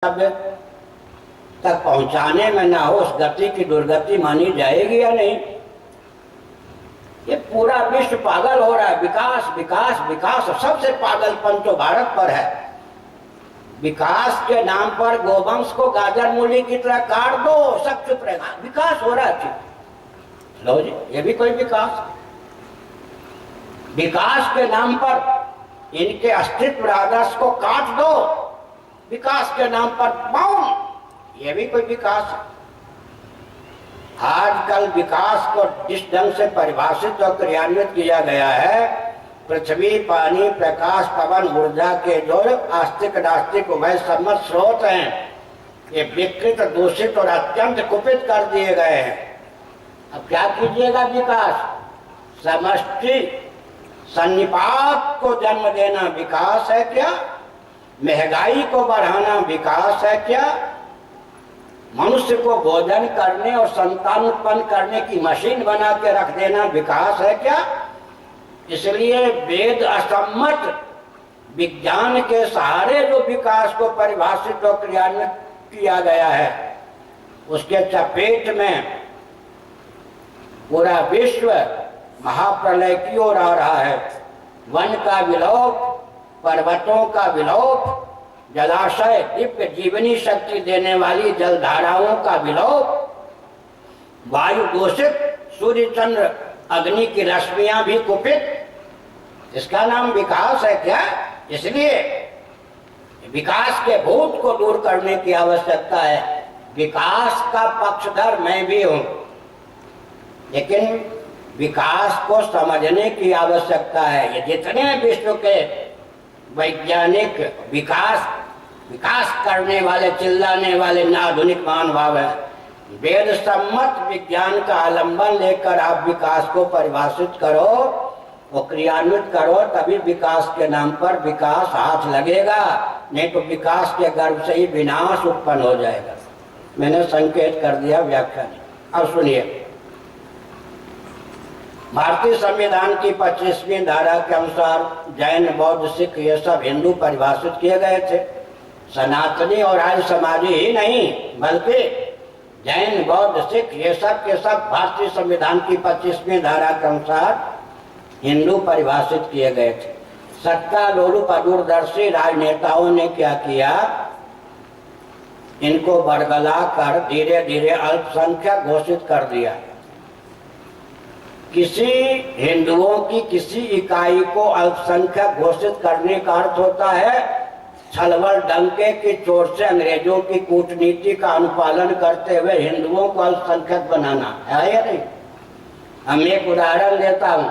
तक पहुंचाने में ना हो, उस गति की दुर्गति मानी जाएगी या नहीं। ये पूरा विश्व पागल हो रहा है, विकास विकास विकास। सबसे पागलपन तो भारत पर है। विकास के नाम पर गोवंश को गाजर मूली की तरह काट दो, सब चुप रहेगा। विकास हो रहा है, लो जी, ये भी कोई विकास। विकास के नाम पर इनके अस्तित्व आदर्श को काट दो, विकास के नाम पर बाउन, ये भी कोई विकास है। आजकल विकास को जिस ढंग से परिभाषित और क्रियान्वित किया गया है, पृथ्वी, पानी, प्रकाश, पवन, ऊर्जा के जो आस्तिक नास्तिक उभय सम्मत स्रोत हैं, ये विकृत, दूषित और अत्यंत कुपित कर दिए गए हैं। अब क्या कीजिएगा? विकास समष्टि सन्निपात को जन्म देना विकास है क्या? महंगाई को बढ़ाना विकास है क्या? मनुष्य को भोजन करने और संतान उत्पन्न करने की मशीन बना के रख देना विकास है क्या? इसलिए वेद असम्मत विज्ञान के सहारे जो विकास को परिभाषित और क्रियान्वित किया गया है, उसके चपेट में पूरा विश्व महाप्रलय की ओर आ रहा है। वन का विलोप, पर्वतों का विलोप, जलाशय, दिव्य जीवनी शक्ति देने वाली जलधाराओं का विलोप, वायु दूषित, सूर्य चंद्र अग्नि की रश्मियां भी कुपित, इसका नाम विकास है क्या? इसलिए विकास के भूत को दूर करने की आवश्यकता है। विकास का पक्षधर मैं भी हूं, लेकिन विकास को समझने की आवश्यकता है। ये जितने विश्व के वैज्ञानिक विकास करने वाले, चिल्लाने वाले आधुनिक महानुभाव है, वेद सम्मत विज्ञान का आलंबन लेकर आप विकास को परिभाषित करो, वो क्रियान्वित करो, तभी विकास के नाम पर विकास हाथ लगेगा, नहीं तो विकास के गर्भ से ही विनाश उत्पन्न हो जाएगा। मैंने संकेत कर दिया व्याख्या में। अब सुनिए, भारतीय संविधान की 25वीं धारा के अनुसार जैन, बौद्ध, सिख ये सब हिंदू परिभाषित किए गए थे। सनातनी और आर्य समाजी ही नहीं, बल्कि जैन, बौद्ध, सिख ये सब के सब भारतीय संविधान की 25वीं धारा के अनुसार हिंदू परिभाषित किए गए थे। सत्ता लोलुप दूरदर्शी राजनेताओं ने क्या किया? इनको बरगला कर धीरे धीरे अल्पसंख्यक घोषित कर दिया। किसी हिंदुओं की किसी इकाई को अल्पसंख्यक घोषित करने का अर्थ होता है छलवल डंके की चोट से अंग्रेजों की कूटनीति का अनुपालन करते हुए हिंदुओं को अल्पसंख्यक बनाना है या नहीं? हम एक उदाहरण देता हूं।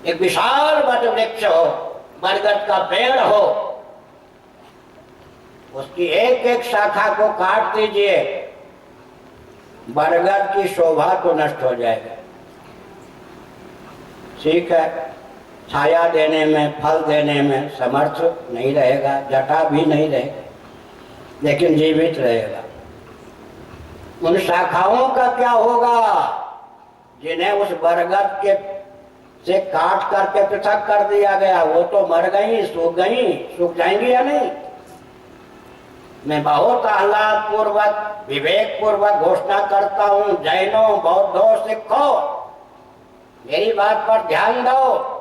एक विशाल वट वृक्ष हो, बरगद का पेड़ हो, उसकी एक एक शाखा को काट दीजिए, बरगद की शोभा तो नष्ट हो जाएगा। ठीक है, छाया देने में, फल देने में समर्थ नहीं रहेगा, जटा भी नहीं रहेगा, लेकिन जीवित रहेगा। उन शाखाओं का क्या होगा जिन्हें उस बरगद के से काट करके पृथक कर दिया गया? वो तो मर गई, सूख जाएंगी या नहीं? मैं बहुत आह्लाद पूर्वक, विवेक पूर्वक घोषणा करता हूं, जैनों, बौद्धों, सिखों, मेरी बात पर ध्यान दो।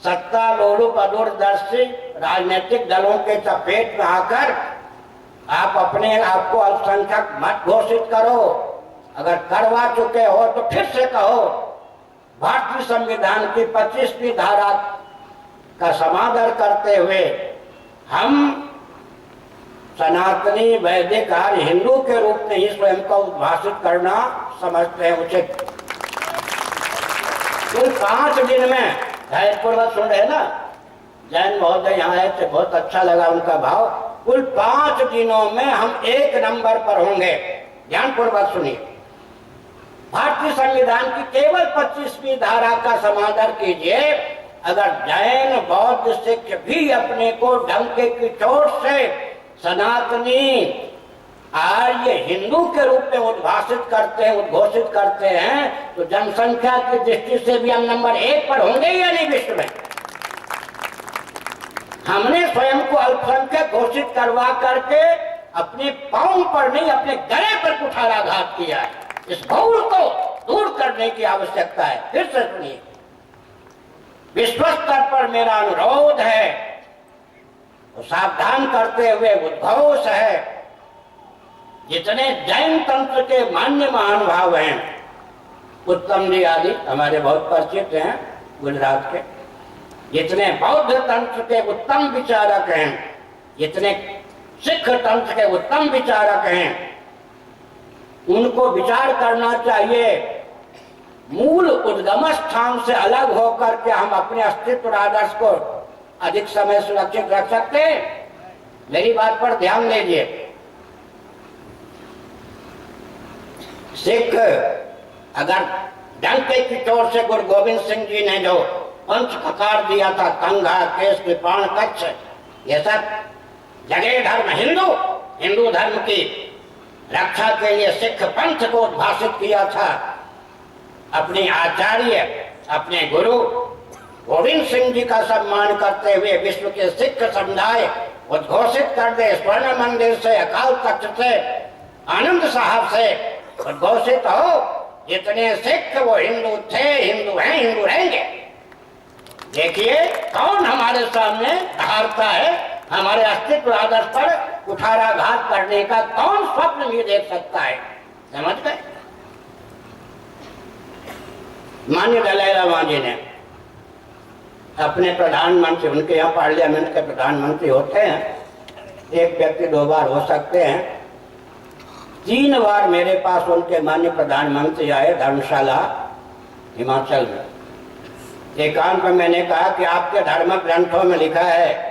सत्ता लोलुप दूरदर्शी राजनीतिक दलों के चपेट में आकर आप अपने आप को अल्पसंख्यक मत घोषित करो। अगर करवा चुके हो तो फिर से कहो, भारतीय संविधान की 25वीं धारा का समादर करते हुए हम सनातनी, वैदिक, आर्य, हिंदू के रूप में ही स्वयं को उद्भाषित करना समझते हैं उचित। कुल 5 दिन में, धैर्यपूर्वक सुन रहे ना, जैन महोदय यहाँ आए थे, बहुत अच्छा लगा उनका भाव। कुल 5 दिनों में हम 1 नंबर पर होंगे। ध्यानपूर्वक सुनिए, भारतीय संविधान की केवल 25वीं धारा का समादर कीजिए। अगर जैन, बौद्ध, सिख भी अपने को डंके की चोट से सनातनी, आर्य, हिंदू के रूप में उद्भाषित करते हैं, उद्घोषित करते हैं, तो जनसंख्या की दृष्टि से भी हम नंबर 1 पर होंगे या नहीं विश्व में? हमने स्वयं को अल्पसंख्यक घोषित करवा करके अपने पांव पर नहीं, अपने गले पर कुठाराघात किया है। इस घोर को दूर करने की आवश्यकता है। फिर से सुनिए, विश्व स्तर पर मेरा अनुरोध है, तो सावधान करते हुए उद्घोष है, जितने जैन तंत्र के मान्य महानुभाव हैं, उत्तम जी आदि हमारे बहुत परिचित हैं गुजरात के, जितने बौद्ध तंत्र के उत्तम विचारक हैं, जितने सिख तंत्र के उत्तम विचारक हैं, उनको विचार करना चाहिए मूल उद्गम स्थान से अलग होकर के हम अपने अस्तित्व आदर्श को अधिक समय सुरक्षित रख सकते हैं। मेरी बात पर ध्यान दीजिए। सिख अगर डंके की चोट से गुरु गोविंद सिंह जी ने जो पंच खकार दिया था, कंघा, केश, कृपाण, कच्छ, ये सब जगह धर्म हिंदू धर्म की रक्षा के लिए सिख पंथ को उद्भाषित किया था। अपने आचार्य, अपने गुरु गोविंद सिंह जी का सम्मान करते हुए विश्व के सिख समुदाय उद्घोषित कर दे, स्वर्ण मंदिर से, अकाल तख्त से, आनंद साहब से उद्घोषित हो, जितने सिख वो हिंदू थे, हिंदू हैं, हिंदू रहेंगे। देखिए कौन हमारे सामने हारता है, हमारे अस्तित्व आदर्श पर कुठाराघात करने का कौन स्वप्न भी देख सकता है। समझ गए? माननीय दलाई लामा जी ने अपने प्रधानमंत्री, उनके यहाँ पार्लियामेंट के प्रधानमंत्री होते हैं, एक व्यक्ति 2 बार हो सकते हैं, 3 बार मेरे पास उनके माननीय प्रधानमंत्री आए धर्मशाला हिमाचल में। एकांत में मैंने कहा कि आपके धर्म ग्रंथों में लिखा है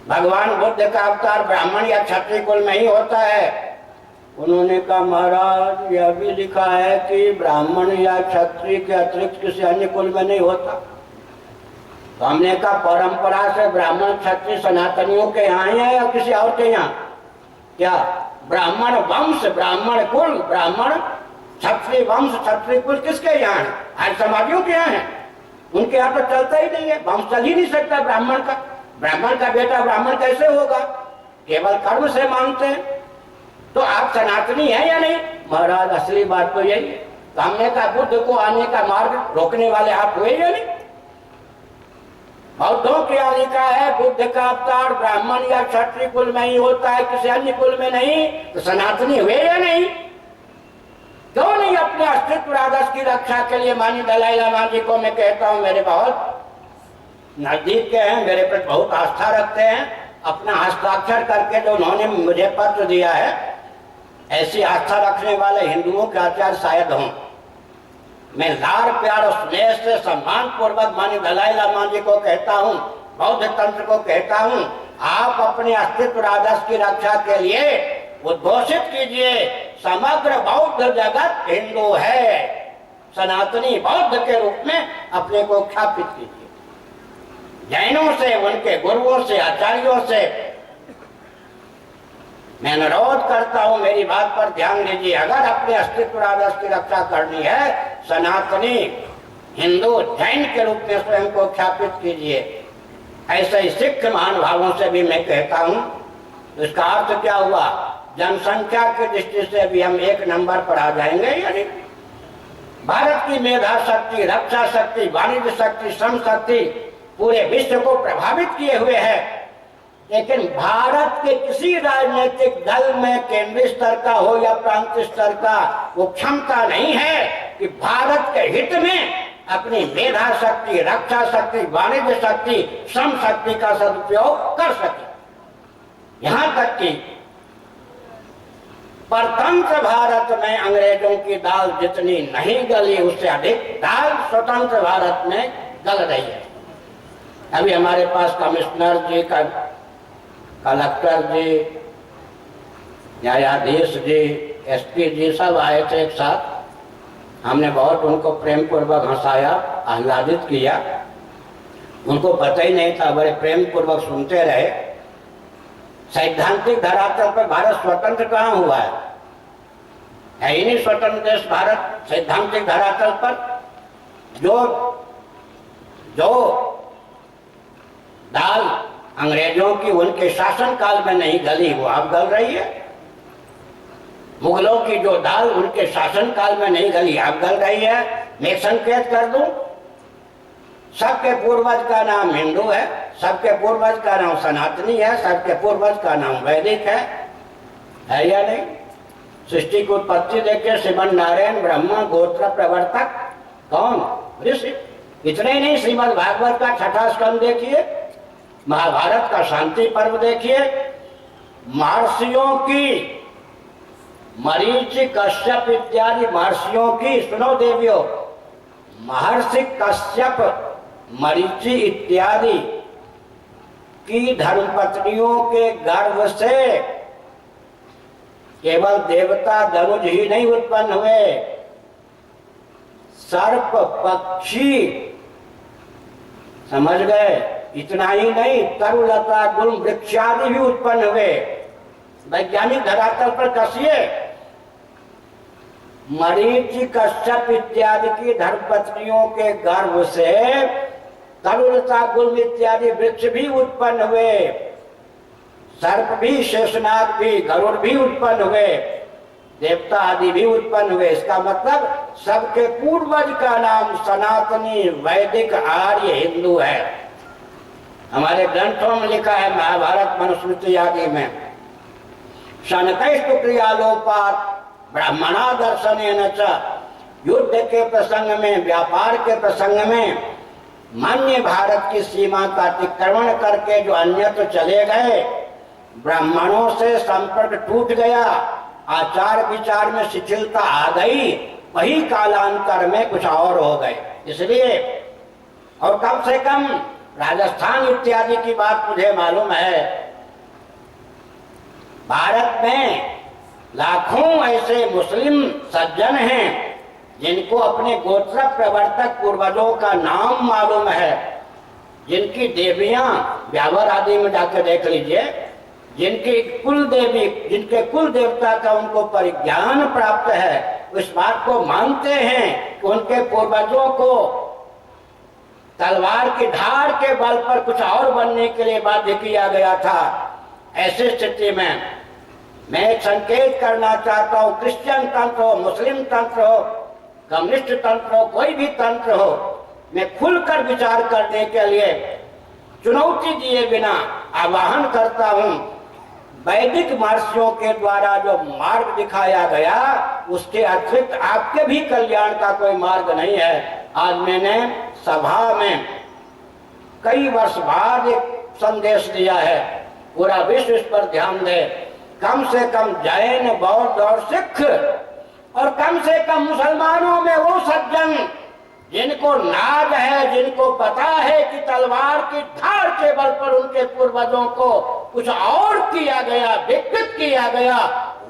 भगवान बुद्ध का अवतार ब्राह्मण या क्षत्रिय कुल में ही होता है। उन्होंने कहा महाराज यह भी लिखा है कि ब्राह्मण या क्षत्रिय के अतिरिक्त किसी अन्य कुल में नहीं होता। तो हमने कहा परंपरा से ब्राह्मण क्षत्रिय सनातनियों के यहाँ है या किसी और के यहाँ? क्या ब्राह्मण वंश, ब्राह्मण कुल, ब्राह्मण क्षत्रिय वंश, क्षत्रिय कुल किसके यहाँ है? आज समाजियों के यहाँ है। उनके यहाँ तो चलता ही नहीं है, वंश चल ही नहीं सकता ब्राह्मण का। ब्राह्मण का बेटा ब्राह्मण कैसे होगा? केवल कर्म से मानते हैं। तो आप सनातनी हैं या नहीं? महाराज असली बात तो यही है। तो हमने कहा बुद्ध को आने का मार्ग रोकने वाले आप हुए या नहीं? बौद्धों के यहाँ लिखा है बुद्ध का अवतार ब्राह्मण या क्षत्रिय कुल में ही होता है, किसी अन्य कुल में नहीं। तो सनातनी हुए या नहीं? क्यों नहीं अपने अस्तित्व आदर्श की रक्षा के लिए माननीय दलाई लामा जी को मैं कहता हूँ, मेरे बहुत नजदीक के हैं, मेरे पर बहुत आस्था रखते हैं, अपना हस्ताक्षर करके जो उन्होंने मुझे पत्र दिया है, ऐसी आस्था रखने वाले हिंदुओं के आचार्य शायद हों। मैं लाड़ प्यार और स्नेह से सम्मान पूर्वक माननीय दलाई लामा जी को कहता हूँ, बौद्ध तंत्र को कहता हूँ, आप अपने अस्तित्व आदर्श की रक्षा के लिए उद्घोषित कीजिए समग्र बौद्ध जगत हिंदू है, सनातनी बौद्ध के रूप में अपने को ख्यापित कीजिए। जैनों से, उनके गुरुओं से, आचार्यों से मैं अनुरोध करता हूं, मेरी बात पर ध्यान दीजिए। अगर अपने अस्तित्व आदर्श की रक्षा करनी है, सनातनी हिंदू जैन के रूप में स्वयं को ख्यापित कीजिए। ऐसे ही सिख महानुभावों से भी मैं कहता हूं। इसका अर्थ क्या हुआ? जनसंख्या की दृष्टि से भी हम 1 नंबर पर आ जाएंगे। यानी भारत की मेधा शक्ति, रक्षा शक्ति, वाणिज्य शक्ति, श्रम शक्ति पूरे विश्व को प्रभावित किए हुए है। लेकिन भारत के किसी राजनीतिक दल में केंद्रीय स्तर का हो या प्रांतीय स्तर का वो क्षमता नहीं है कि भारत के हित में अपनी मेधा शक्ति, रक्षा शक्ति, वाणिज्य शक्ति, श्रम शक्ति का सदुपयोग कर सके। यहां तक कि परतंत्र भारत में अंग्रेजों की दाल जितनी नहीं गली, उससे अधिक दाल स्वतंत्र भारत में गल रही है। अभी हमारे पास कमिश्नर जी, कलेक्टर जी, न्यायाधीश जी, एसपी जी सब आए थे एक साथ। हमने बहुत उनको प्रेम पूर्वक हंसाया, आह्लादित किया। उनको पता ही नहीं था, बड़े प्रेम पूर्वक सुनते रहे। सैद्धांतिक धरातल पर भारत स्वतंत्र कहाँ हुआ है ही नहीं स्वतंत्र देश भारत। सैद्धांतिक धरातल पर जो दाल अंग्रेजों की उनके शासन काल में नहीं गली, वो अब गल रही है। मुगलों की जो दाल उनके शासन काल में नहीं गली, अब गल रही है। मैं संकेत कर दूं, सबके पूर्वज का नाम हिंदू है, सबके पूर्वज का नाम सनातनी है, सबके पूर्वज का नाम वैदिक है या नहीं? सृष्टि की उत्पत्ति देखिए, श्रीमन नारायण ब्रह्मा गोत्र प्रवर्तक कौन? ऋषि। इतने ही नहीं, श्रीमद् भागवत का छठा स्कंद देखिए, महाभारत का शांति पर्व देखिए, महर्षियों की, मरीचि कश्यप इत्यादि महर्षियों की, सुनो देवियों, महर्षि कश्यप मरीचि इत्यादि की धर्मपत्नियों के गर्भ से केवल देवता धनुज ही नहीं उत्पन्न हुए, सर्प पक्षी, समझ गए? इतना ही नहीं, तरुलता गुण वृक्षादि भी उत्पन्न हुए। वैज्ञानिक धरातल पर कसिए, मरीचि कश्यप इत्यादि की धर्मपत्नियों के गर्भ से तरुलता गुल्म इत्यादि वृक्ष भी उत्पन्न हुए, सर्प भी, शेषनाग भी, गरुड़ भी उत्पन्न हुए, देवता आदि भी उत्पन्न हुए। इसका मतलब सबके पूर्वज का नाम सनातनी वैदिक आर्य हिंदू है। हमारे ग्रंथों में लिखा है, महाभारत मनुस्मृति आदि में, शनकैस्तु क्रियालोपात ब्राह्मणा दर्शनेन च, युद्ध के प्रसंग में, व्यापार के प्रसंग में मान्य भारत की सीमा का अतिक्रमण करके जो अन्यत्र चले गए, ब्राह्मणों से संपर्क टूट गया, आचार विचार में शिथिलता आ गई, वही कालांतर में कुछ और हो गए। इसलिए, और कम से कम राजस्थान इत्यादि की बात मुझे मालूम है, भारत में लाखों ऐसे मुस्लिम सज्जन हैं जिनको अपने गोत्र प्रवर्तक पूर्वजों का नाम मालूम है, जिनकी देवियां ब्यावर आदि में जाकर देख लीजिए, जिनकी कुल देवी, जिनके कुल देवता का उनको परिज्ञान प्राप्त है, उस बात को मानते हैं कि उनके पूर्वजों को तलवार की धार के बल पर कुछ और बनने के लिए बाध्य किया गया था। ऐसी स्थिति में मैं एक संकेत करना चाहता हूँ, क्रिश्चियन तंत्र हो, मुस्लिम तंत्र हो, कम्युनिस्ट तंत्र हो, कोई भी तंत्र हो, मैं खुलकर विचार करने के लिए चुनौती दिए बिना आह्वान करता हूँ, वैदिक महर्षियों के द्वारा जो मार्ग दिखाया गया, उसके अतिरिक्त आपके भी कल्याण का कोई मार्ग नहीं है। आज मैंने सभा में कई वर्ष बाद एक संदेश दिया है, पूरा विश्व इस पर ध्यान दे, कम से कम जैन, बौद्ध और सिख, और कम से कम मुसलमानों में वो सज्जन जिनको नाज है, जिनको पता है कि तलवार की धार के बल पर उनके पूर्वजों को कुछ और किया गया, विकृत किया गया,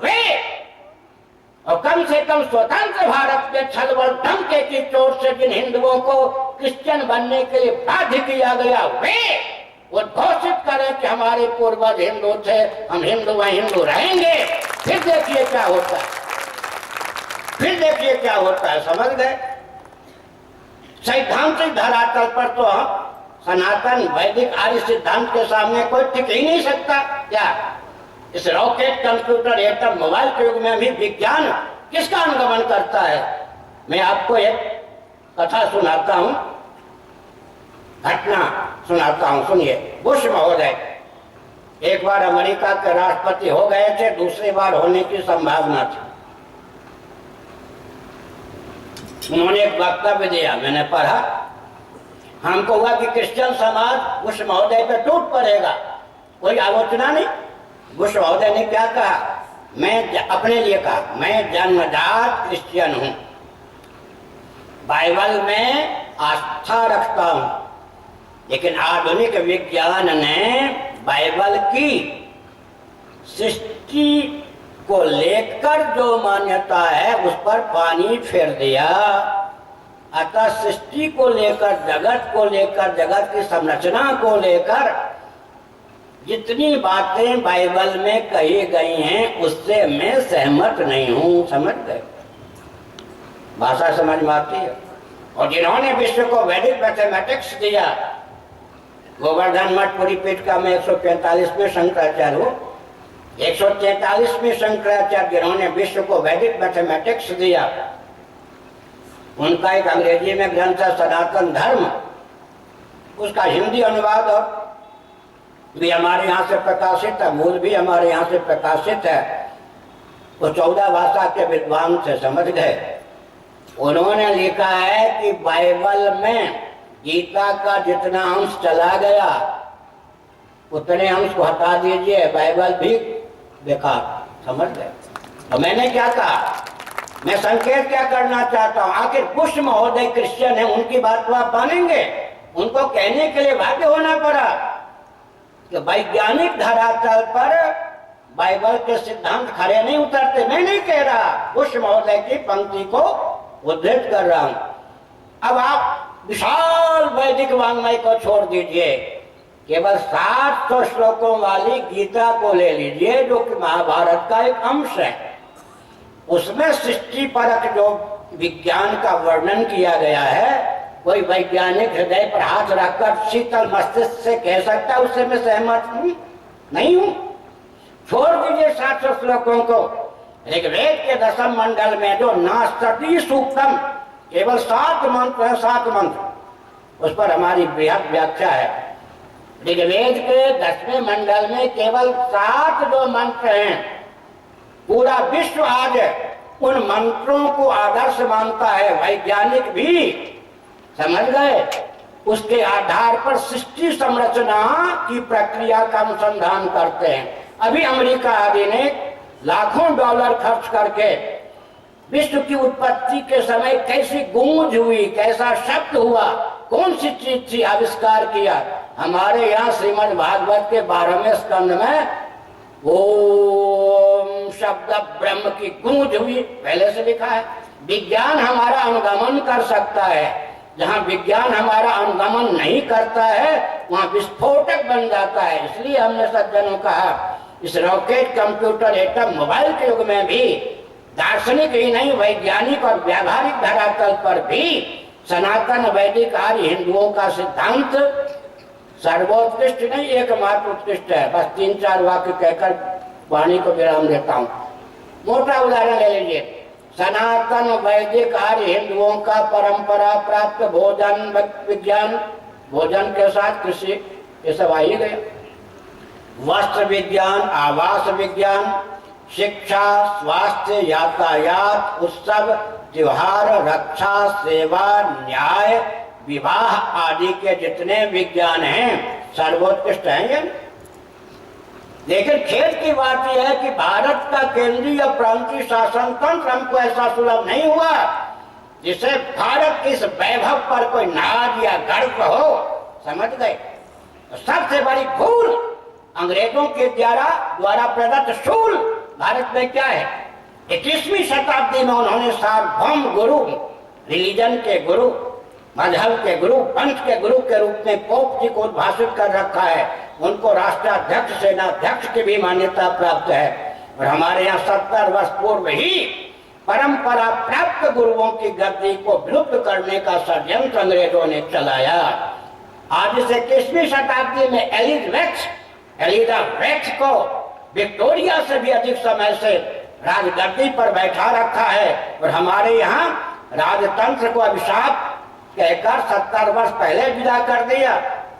वे, और कम से कम स्वतंत्र भारत में छल बल धमके की चोट से जिन हिंदुओं को क्रिश्चियन बनने के लिए बाध्य किया गया, वे उद्घोषित करें कि हमारे पूर्वज हिंदू थे, हम हिंदू हैं, हिंदू रहेंगे। फिर देखिए क्या होता है, फिर देखिए क्या होता है, समझ गए? सैद्धांतिक धरातल पर तो हम सनातन वैदिक आर्य सिद्धांत के सामने कोई टिक ही नहीं सकता। क्या इस रॉकेट, कंप्यूटर, एटम, मोबाइल के युग में भी विज्ञान किसका अनुगमन करता है? मैं आपको एक कथा सुनाता हूं, घटना सुनाता हूं, सुनिए। बुश महोदय एक बार अमेरिका के राष्ट्रपति हो गए थे, दूसरी बार होने की संभावना थी। उन्होंने एक वक्तव्य दिया, मैंने पढ़ा, हमको हुआ कि क्रिश्चियन समाज बुश महोदय पे टूट पड़ेगा, कोई आलोचना नहीं। बुश महोदय ने क्या कहा? मैं अपने लिए कहा, मैं जन्मजात क्रिश्चियन हूं, बाइबल में आस्था रखता हूं, लेकिन आधुनिक विज्ञान ने बाइबल की सृष्टि को लेकर जो मान्यता है उस पर पानी फेर दिया। अतः सृष्टि को लेकर, जगत को लेकर, जगत की संरचना को लेकर जितनी बातें बाइबल में कही गई हैं उससे मैं सहमत नहीं हूं। समझ गए? भाषा समझ में आती है? और जिन्होंने विश्व को वैदिक मैथमेटिक्स दिया, गोवर्धन मठ पुरी पीठ का मैं 145वें शंकराचार्य हूँ। 143वें शंकराचार्य जिन्होंने विश्व को वैदिक मैथमेटिक्स दिया, उनका एक अंग्रेजी में ग्रंथ है सनातन धर्म, उसका हिंदी अनुवाद भी हमारे यहाँ से प्रकाशित है, मूल भी हमारे यहाँ से प्रकाशित है। वो 14 भाषा के विद्वान से समझ गए। उन्होंने लिखा है कि बाइबल में गीता का जितना अंश चला गया उतने अंश को हटा दीजिए, बाइबल भी बेकार। समझ गए? तो मैंने क्या कहा, मैं संकेत क्या करना चाहता हूं, आखिर बुश महोदय क्रिश्चियन है, उनकी बात तो आप मानेंगे? उनको कहने के लिए बाध्य होना पड़ा कि वैज्ञानिक धरातल पर बाइबल के सिद्धांत खरे नहीं उतरते। मैं नहीं कह रहा, बुश महोदय की पंक्ति को उद्धृत कर रहा हूं। अब आप विशाल वैदिक वाङ्मय को छोड़ दीजिए, केवल 700 श्लोकों वाली गीता को ले लीजिए, जो कि महाभारत का एक अंश है। उसमें सृष्टि परक जो विज्ञान का वर्णन किया गया है, कोई वैज्ञानिक हृदय पर हाथ रखकर शीतल मस्तिष्क से कह सकता है उससे मैं सहमत नहीं हूं। छोड़ दीजिए 700 श्लोकों को। ऋग्वेद के 10वें मंडल में जो नास्ति सूक्तम, केवल 7 मंत्र है, 7 मंत्र, उस पर हमारी बृहद व्याख्या है। ऋग्वेद के 10वें मंडल में केवल 7 जो मंत्र हैं, पूरा विश्व आज उन मंत्रों को आदर्श मानता है, वैज्ञानिक भी। समझ गए? उसके आधार पर सृष्टि संरचना की प्रक्रिया का अनुसंधान करते हैं। अभी अमेरिका आदि ने लाखों डॉलर खर्च करके विश्व की उत्पत्ति के समय कैसी गूंज हुई, कैसा शब्द हुआ, कौन सी चीज थी, आविष्कार किया। हमारे यहाँ श्रीमद् भागवत के 12वें स्कंद में ओम शब्द ब्रह्म की गूंज हुई, पहले से लिखा है। विज्ञान हमारा अनुगमन कर सकता है, जहाँ विज्ञान हमारा अनुगमन नहीं करता है वहाँ विस्फोटक बन जाता है। इसलिए हमने सज्जनों कहा, इस रॉकेट, कंप्यूटर, एटम, मोबाइल के युग में भी दार्शनिक ही नहीं, वैज्ञानिक और व्यावहारिक धरातल पर भी सनातन वैदिक आर्य हिंदुओं का सिद्धांत सर्वोत्कृष्ट नहीं, एकमात्र उत्कृष्ट है। बस 3-4 वाक्य कहकर वाणी को विराम देता हूँ। मोटा उदाहरण ले लीजिए, सनातन वैदिक आर्य हिंदुओं का परंपरा प्राप्त भोजन विज्ञान, भोजन के साथ कृषि, ये सब आ ही गया। वस्त्र विज्ञान, आवास विज्ञान, शिक्षा, स्वास्थ्य, यातायात, उत्सव, त्योहार, रक्षा, सेवा, न्याय, विवाह आदि के जितने विज्ञान हैं सर्वोत्कृष्ट हैं। लेकिन खेद की बात यह है कि भारत का केंद्रीय प्रांतीय शासन तंत्र हमको ऐसा सुलभ नहीं हुआ जिसे भारत के इस वैभव पर कोई नाज या गर्व हो। समझ गए? सबसे बड़ी भूल अंग्रेजों के द्वारा प्रदत्त शूल भारत में क्या है? 21वीं शताब्दी में उन्होंने सार्वभौम गुरु, रिलीजन के गुरु, मजहब के गुरु, पंथ के गुरु के रूप में पोप जी को उद्भाषित कर रखा है। उनको राष्ट्राध्यक्ष, सेनाध्यक्ष की भी मान्यता प्राप्त है। और हमारे यहाँ 70 वर्ष पूर्व ही परंपरा प्राप्त गुरुओं की गद्दी को विलुप्त करने का षड्यंत्र अंग्रेजों ने चलाया। आज से 21वीं शताब्दी में एलिजाबेथ को विक्टोरिया से भी अधिक समय से राजगद्दी पर बैठा रखा है। और हमारे यहाँ राजतंत्र को अभिशाप कहकर 70 वर्ष पहले विदा कर दिया।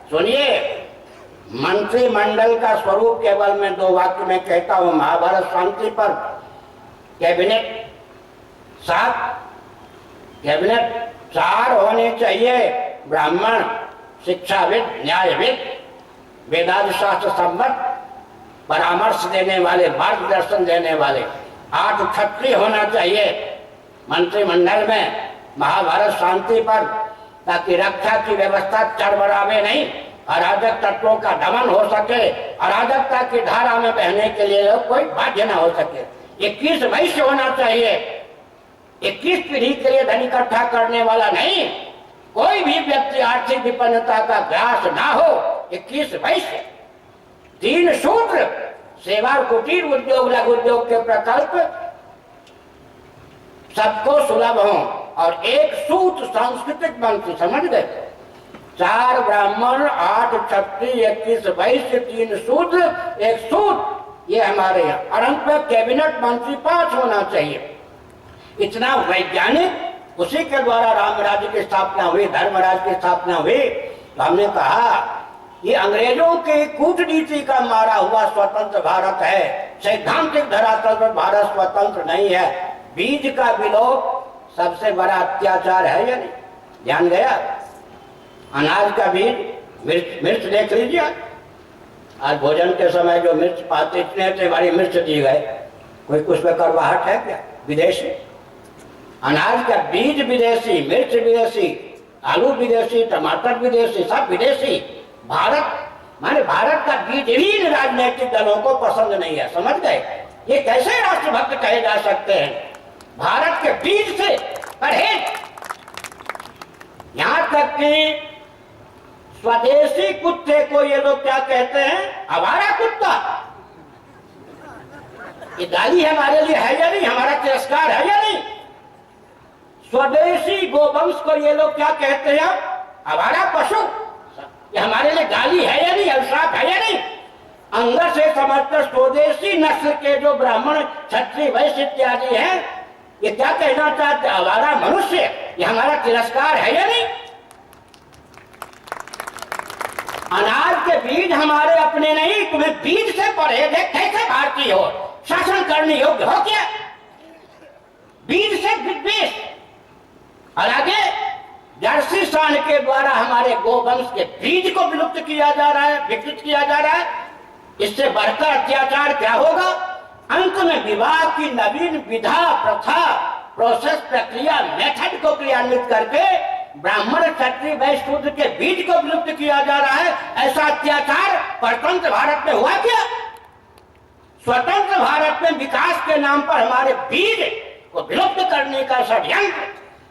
सुनिए, मंत्रिमंडल का स्वरूप केवल मैं 2 वाक्य में कहता हूं। महाभारत शांति पर कैबिनेट 4 होने चाहिए, ब्राह्मण, शिक्षाविद, न्यायविद, वेदांत शास्त्र सम्मत परामर्श देने वाले, मार्गदर्शन देने वाले। 8 क्षत्रिय होना चाहिए मंत्रिमंडल में महाभारत शांति पर, ताकि रक्षा की व्यवस्था चरमरावे नहीं, अराजक तत्वों का दमन हो सके, अराजकता की धारा में बहने के लिए कोई बाध्य न हो सके। 21 वैश्य होना चाहिए, 21 पीढ़ी के लिए धन इकट्ठा करने वाला नहीं, कोई भी व्यक्ति आर्थिक विपन्नता का ग्रास ना हो। 21 वैश्य, 3 शूद्र, सेवा, कुटीर उद्योग, लघु उद्योग के प्रकल्प सबको सुलभ हो, और 1 सूत सांस्कृतिक मंत्री। समझ गए? 4 ब्राह्मण, 8 क्षत्रिय, 21 वैश्य, 3 शूद्र, 1 सूद, ये हमारे यहाँ। और अंत में कैबिनेट मंत्री 5 होना चाहिए। इतना वैज्ञानिक, उसी के द्वारा राम राज्य की स्थापना हुई, धर्मराज की स्थापना हुई। तो हमने कहा ये अंग्रेजों के कूटनीति का मारा हुआ स्वतंत्र भारत है, सैद्धांतिक धरातल पर भारत स्वतंत्र नहीं है। बीज का विलोप सबसे बड़ा अत्याचार है या नहीं? ध्यान गया? अनाज का बीज, मिर्च देख लीजिए, आज भोजन के समय जो मिर्च पाते, इतने से बड़ी मिर्च दी गए, कोई कुछ में करवाहट है क्या? विदेशी अनाज का बीज विदेशी, मिर्च विदेशी, आलू विदेशी, टमाटर विदेशी, सब विदेशी। भारत माने भारत का बीज भी इन राजनीतिक दलों को पसंद नहीं है। समझ गए? ये कैसे राष्ट्रभक्त कहे जा सकते हैं? भारत के बीज से परहेज। यहां तक कि स्वदेशी कुत्ते को ये लोग क्या कहते हैं? आवारा कुत्ता। ये गाली हमारे लिए है या नहीं? हमारा तिरस्कार है या नहीं? स्वदेशी गोवंश को ये लोग क्या कहते हैं? आवारा पशु। ये हमारे लिए गाली है या नहीं? अभिशाप है या नहीं? अंदर से समझकर स्वदेशी नस्ल के जो ब्राह्मण, क्षत्रिय, वैश्य इत्यादि हैं, ये क्या कहना चाहते? आवारा मनुष्य। ये हमारा तिरस्कार है या नहीं? अनाज के बीज हमारे अपने नहीं, तुम्हें बीज से परहेज है। कैसे भारतीय हो? शासन करने योग्य हो क्या? बीज से विद्वेष। और आगे जर्सी सांड के द्वारा हमारे गोवंश के बीज को विलुप्त किया जा रहा है, विकृत किया जा रहा है। इससे बढ़कर अत्याचार क्या होगा? अंत में विवाह की नवीन विधा, प्रथा, प्रोसेस, प्रक्रिया, मेथड को क्रियान्वित करके ब्राह्मण, क्षत्रिय, वैश्य, शूद्र के बीज को विलुप्त किया जा रहा है। ऐसा अत्याचार परतंत्र भारत में हुआ क्या? स्वतंत्र भारत में विकास के नाम पर हमारे बीज को विलुप्त करने का षड्यंत्र।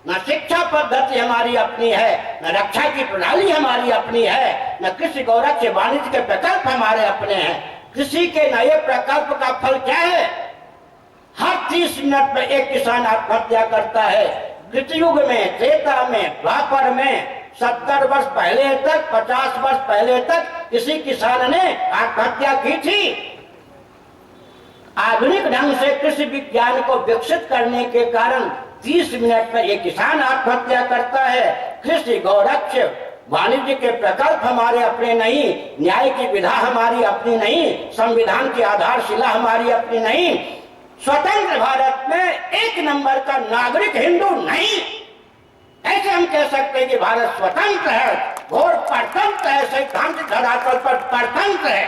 न शिक्षा पद्धति हमारी अपनी है, न रक्षा की प्रणाली हमारी अपनी है, न कृषि गौरव के वाणिज्य के प्रकल्प हमारे अपने हैं। कृषि के नए प्रकल्प का फल क्या है? हर 30 मिनट में एक किसान आत्महत्या करता है। कृतयुग में, त्रेता में, द्वापर में 70 वर्ष पहले तक, 50 वर्ष पहले तक किसी किसान ने आत्महत्या की थी। आधुनिक ढंग से कृषि विज्ञान को विकसित करने के कारण 30 मिनट में एक किसान आत्महत्या करता है। कृषि, गौरक्ष, वाणिज्य के प्रकल्प हमारे अपने नहीं, न्याय की विधा हमारी अपनी नहीं, संविधान की आधारशिला हमारी अपनी नहीं। स्वतंत्र भारत में 1 नंबर का नागरिक हिंदू नहीं। ऐसे हम कह सकते हैं कि भारत स्वतंत्र है, घोर परतंत्र है, सैद्धांतिक धरातल पर परतंत्र है।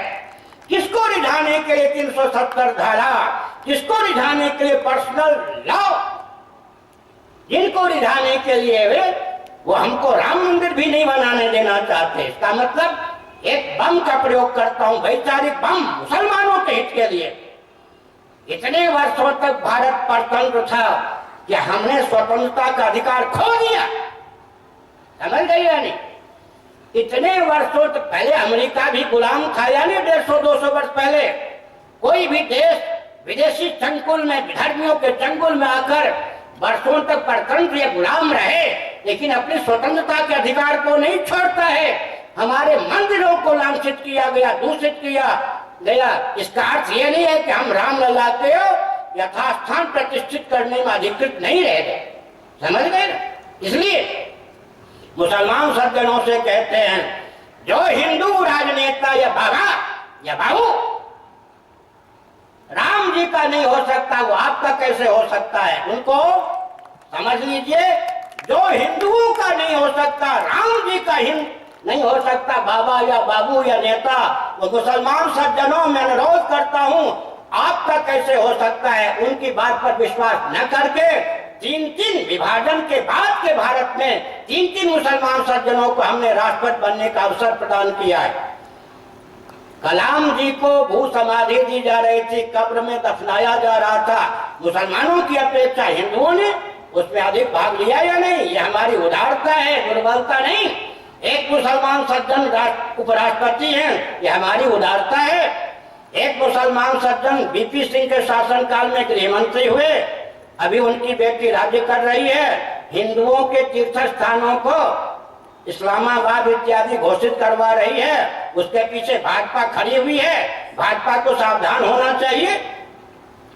किसको रिझाने के लिए 370 धारा, किसको रिझाने के लिए पर्सनल लॉ, जिनको रिझाने के लिए वो हमको राम मंदिर भी नहीं बनाने देना चाहते। इसका मतलब एक बम का प्रयोग करता हूं, वैचारिक बम, मुसलमानों के हित के लिए। इतने वर्षों तक भारत परतंत्र था कि हमने स्वतंत्रता का अधिकार खो दिया। समझ गए या नहीं? इतने वर्षों तक पहले अमेरिका भी गुलाम था या नहीं? 150-200 वर्ष पहले कोई भी देश विदेशी चंगुल में, विधर्मियों के चंगुल में आकर वर्षों तक परतंत्र या गुलाम रहे, लेकिन अपनी स्वतंत्रता के अधिकार को नहीं छोड़ता है। हमारे मंदिरों को लांछित किया गया, दूषित किया गया। इसका अर्थ यह नहीं है कि हम रामलला के यथास्थान प्रतिष्ठित करने में अधिकृत नहीं रह गए। समझ गए ना? इसलिए मुसलमान सज्जनों से कहते हैं, जो हिंदू राजनेता या बाबा या बाबू राम जी का नहीं हो सकता, वो आपका कैसे हो सकता है? उनको समझ लीजिए, जो हिंदुओं का नहीं हो सकता, राम जी का नहीं हो सकता, बाबा या बाबू या नेता, वो मुसलमान सज्जनों में अनुरोध करता हूं, आपका कैसे हो सकता है? उनकी बात पर विश्वास न करके 3 विभाजन के बाद के भारत में 3 मुसलमान सज्जनों को हमने राष्ट्रपति बनने का अवसर प्रदान किया है। कलाम जी को भू समाधि दी जा रही थी, कब्र में दफनाया जा रहा था। मुसलमानों की अपेक्षा हिंदुओं ने उसमें अधिक भाग लिया या नहीं? ये हमारी उदारता है, दुर्बलता नहीं। एक मुसलमान सज्जन उपराष्ट्रपति हैं, ये हमारी उदारता है। एक मुसलमान सज्जन बीपी सिंह के शासनकाल में गृहमंत्री हुए, अभी उनकी बेटी राज्य कर रही है। हिंदुओं के तीर्थ स्थानों को इस्लामाबाद इत्यादि घोषित करवा रही है, उसके पीछे भाजपा खड़ी हुई है। भाजपा को सावधान होना चाहिए।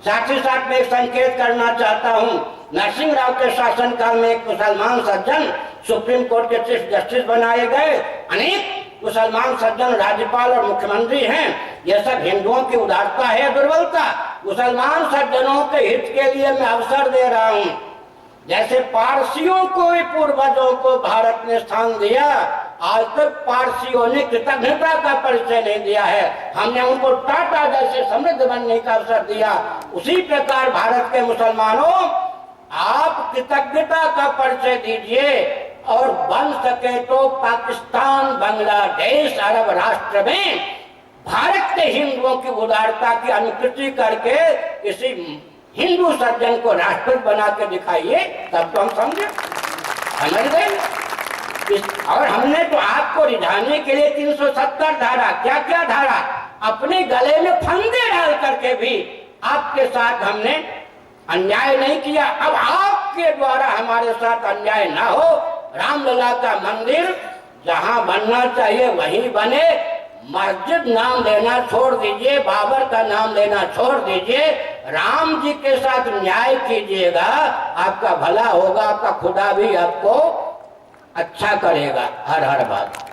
साथ ही साथ मैं संकेत करना चाहता हूं, नरसिंह राव के शासनकाल में एक मुसलमान सज्जन सुप्रीम कोर्ट के चीफ जस्टिस बनाए गए। अनेक मुसलमान सज्जन राज्यपाल और मुख्यमंत्री हैं। यह सब हिंदुओं की उदारता है, दुर्बलता। मुसलमान सज्जनों के हित के लिए मैं अवसर दे रहा हूं। जैसे पारसियों को पूर्वजों को भारत ने स्थान दिया, आज तक पारसियों ने कृतज्ञता का परिचय नहीं दिया है। हमने उनको टाटा जैसे समृद्ध बनने का अवसर दिया। उसी प्रकार भारत के मुसलमानों, आप कृतज्ञता का परिचय दीजिए और बन सके तो पाकिस्तान, बांग्लादेश, अरब राष्ट्र में भारत के हिंदुओं की उदारता की अनुकृति करके किसी हिंदू सज्जन को राष्ट्रपति बना के दिखाइए, तब तो हम समझ गए। और हमने तो आपको रिझाने के लिए 370 धारा, क्या क्या धारा, अपने गले में फंदे डाल करके भी आपके साथ हमने अन्याय नहीं किया। अब आपके द्वारा हमारे साथ अन्याय ना हो। रामलला का मंदिर जहां बनना चाहिए वहीं बने। मस्जिद नाम लेना छोड़ दीजिए, बाबर का नाम लेना छोड़ दीजिए। राम जी के साथ न्याय कीजिएगा, आपका भला होगा, आपका खुदा भी आपको अच्छा करेगा। हर हर बात।